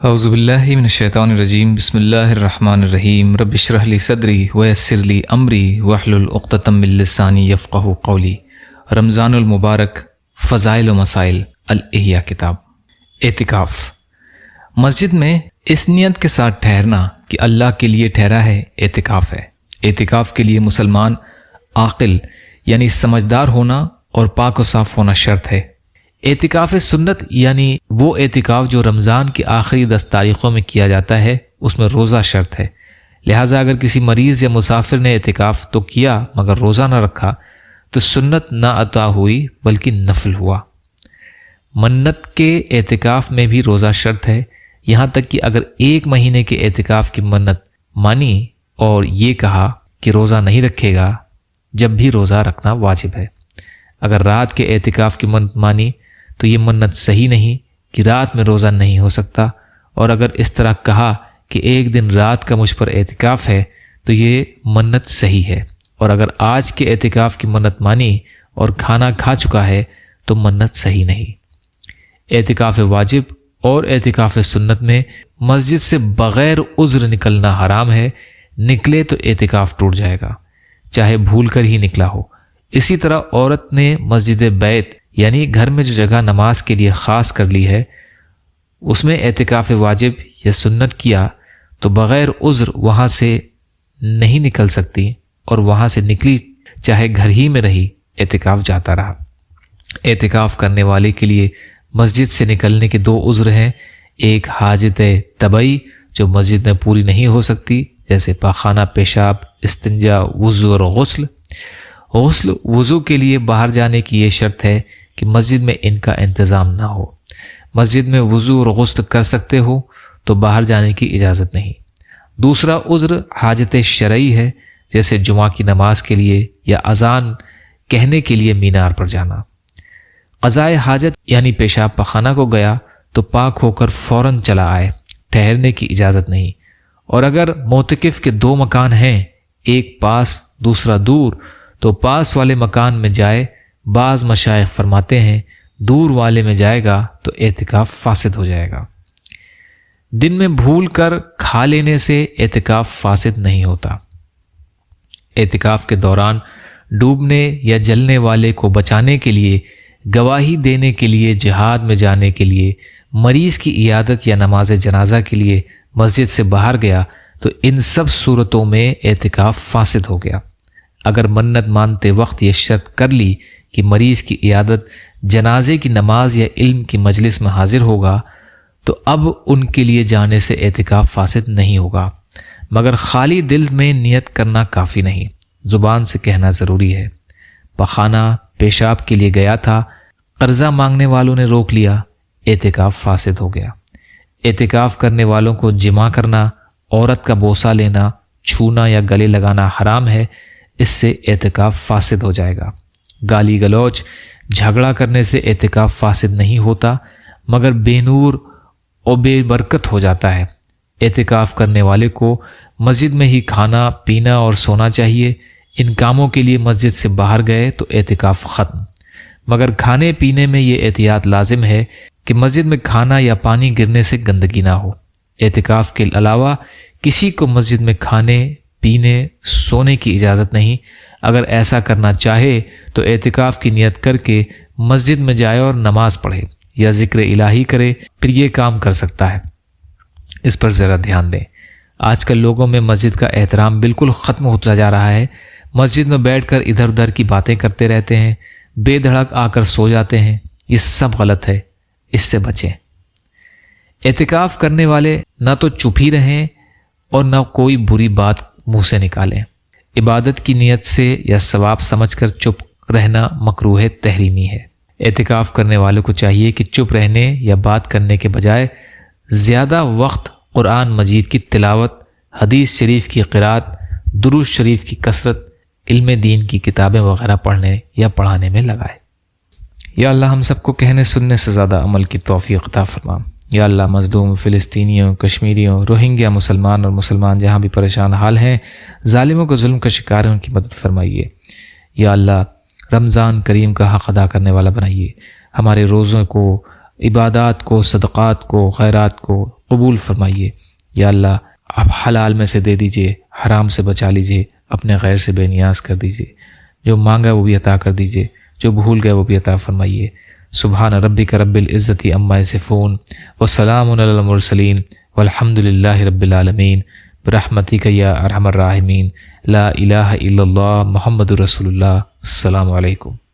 اعوذ باللہ من الشیطان الرجیم بسم اللہ الرحمن الرحیم رب اشرح لی صدری ویسر لی امری واحلل عقدۃ من لسانی یفقہوا قولی۔ رمضان المبارک، فضائل و مسائل، الاحیاء کتاب۔ اعتکاف، مسجد میں اس نیت کے ساتھ ٹھہرنا کہ اللہ کے لیے ٹھہرا ہے، اعتکاف ہے۔ اعتکاف کے لیے مسلمان عاقل یعنی سمجھدار ہونا اور پاک و صاف ہونا شرط ہے۔ اعتکاف سنت یعنی وہ اعتکاف جو رمضان کی آخری 10 تاریخوں میں کیا جاتا ہے، اس میں روزہ شرط ہے۔ لہٰذا اگر کسی مریض یا مسافر نے اعتکاف تو کیا مگر روزہ نہ رکھا تو سنت نہ عطا ہوئی بلکہ نفل ہوا۔ منت کے اعتکاف میں بھی روزہ شرط ہے، یہاں تک کہ اگر 1 مہینے کے اعتکاف کی منت مانی اور یہ کہا کہ روزہ نہیں رکھے گا، جب بھی روزہ رکھنا واجب ہے۔ اگر رات کے اعتکاف کی منت مانی تو یہ منت صحیح نہیں کہ رات میں روزہ نہیں ہو سکتا، اور اگر اس طرح کہا کہ 1 دن رات کا مجھ پر اعتکاف ہے تو یہ منت صحیح ہے، اور اگر آج کے اعتکاف کی منت مانی اور کھانا کھا چکا ہے تو منت صحیح نہیں۔ اعتکاف واجب اور اعتکاف سنت میں مسجد سے بغیر عذر نکلنا حرام ہے، نکلے تو اعتکاف ٹوٹ جائے گا، چاہے بھول کر ہی نکلا ہو۔ اسی طرح عورت نے مسجد بیت یعنی گھر میں جو جگہ نماز کے لیے خاص کر لی ہے، اس میں اعتکاف واجب یا سنت کیا تو بغیر عذر وہاں سے نہیں نکل سکتی، اور وہاں سے نکلی چاہے گھر ہی میں رہی، اعتکاف جاتا رہا۔ اعتکاف کرنے والے کے لیے مسجد سے نکلنے کے 2 عذر ہیں، ایک حاجت طبعی جو مسجد میں پوری نہیں ہو سکتی، جیسے پاخانہ، پیشاب، استنجا، وضو اور غسل۔ غسل وضو کے لیے باہر جانے کی یہ شرط ہے کہ مسجد میں ان کا انتظام نہ ہو۔ مسجد میں وضو اور غسل کر سکتے ہو تو باہر جانے کی اجازت نہیں۔ دوسرا عذر حاجت شرعی ہے، جیسے جمعہ کی نماز کے لیے یا اذان کہنے کے لیے مینار پر جانا۔ قضائے حاجت یعنی پیشاب پخانہ کو گیا تو پاک ہو کر فوراً چلا آئے، ٹھہرنے کی اجازت نہیں۔ اور اگر معتکف کے 2 مکان ہیں، ایک پاس دوسرا دور، تو پاس والے مکان میں جائے۔ بعض مشائخ فرماتے ہیں دور والے میں جائے گا تو اعتکاف فاسد ہو جائے گا۔ دن میں بھول کر کھا لینے سے اعتکاف فاسد نہیں ہوتا۔ اعتکاف کے دوران ڈوبنے یا جلنے والے کو بچانے کے لیے، گواہی دینے کے لیے، جہاد میں جانے کے لیے، مریض کی عیادت یا نماز جنازہ کے لیے مسجد سے باہر گیا تو ان سب صورتوں میں اعتکاف فاسد ہو گیا۔ اگر منت مانتے وقت یہ شرط کر لی کہ مریض کی عیادت، جنازے کی نماز یا علم کی مجلس میں حاضر ہوگا تو اب ان کے لیے جانے سے اعتکاف فاسد نہیں ہوگا، مگر خالی دل میں نیت کرنا کافی نہیں، زبان سے کہنا ضروری ہے۔ پخانہ، پیشاب کے لیے گیا تھا، قرضہ مانگنے والوں نے روک لیا، اعتکاف فاسد ہو گیا۔ اعتکاف کرنے والوں کو جمع کرنا، عورت کا بوسہ لینا، چھونا یا گلے لگانا حرام ہے، اس سے اعتکاف فاسد ہو جائے گا۔ گالی گلوچ، جھگڑا کرنے سے اعتکاف فاسد نہیں ہوتا، مگر بے نور اور بے برکت ہو جاتا ہے۔ اعتکاف کرنے والے کو مسجد میں ہی کھانا، پینا اور سونا چاہیے۔ ان کاموں کے لیے مسجد سے باہر گئے تو اعتکاف ختم، مگر کھانے پینے میں یہ احتیاط لازم ہے کہ مسجد میں کھانا یا پانی گرنے سے گندگی نہ ہو۔ اعتکاف کے علاوہ کسی کو مسجد میں کھانے، پینے، سونے کی اجازت نہیں۔ اگر ایسا کرنا چاہے تو اعتکاف کی نیت کر کے مسجد میں جائے اور نماز پڑھے یا ذکر الہی کرے، پھر یہ کام کر سکتا ہے۔ اس پر ذرا دھیان دیں، آج کل لوگوں میں مسجد کا احترام بالکل ختم ہوتا جا رہا ہے۔ مسجد میں بیٹھ کر ادھر ادھر کی باتیں کرتے رہتے ہیں، بے دھڑک آ کر سو جاتے ہیں، یہ سب غلط ہے، اس سے بچیں۔ اعتکاف کرنے والے نہ تو چپ ہی رہیں اور نہ کوئی بری بات منہ سے نکالیں۔ عبادت کی نیت سے یا ثواب سمجھ کر چپ رہنا مکروہ تحریمی ہے۔ اعتکاف کرنے والوں کو چاہیے کہ چپ رہنے یا بات کرنے کے بجائے زیادہ وقت قرآن مجید کی تلاوت، حدیث شریف کی قرأت، درود شریف کی کثرت، علم دین کی کتابیں وغیرہ پڑھنے یا پڑھانے میں لگائے۔ یا اللہ ہم سب کو کہنے سننے سے زیادہ عمل کی توفیق عطا فرما۔ یا اللہ مظلوم فلسطینیوں، کشمیریوں، روہنگیا مسلمان اور مسلمان جہاں بھی پریشان حال ہیں، ظالموں کو ظلم کا شکار ہیں، ان کی مدد فرمائیے۔ یا اللہ رمضان کریم کا حق ادا کرنے والا بنائیے، ہمارے روزوں کو عبادات کو، صدقات کو، خیرات کو قبول فرمائیے۔ یا اللہ آپ حلال میں سے دے دیجئے، حرام سے بچا لیجئے، اپنے غیر سے بے نیاز کر دیجئے، جو مانگا وہ بھی عطا کر دیجئے، جو بھول گئے وہ بھی عطا فرمائیے۔ سبحان ربک رب العزت عما یصفون وسلام علی المرسلین والحمد للہ رب العالمین برحمتک یا ارحم الراحمین لا الہ الا اللہ محمد رسول اللہ۔ السلام علیکم۔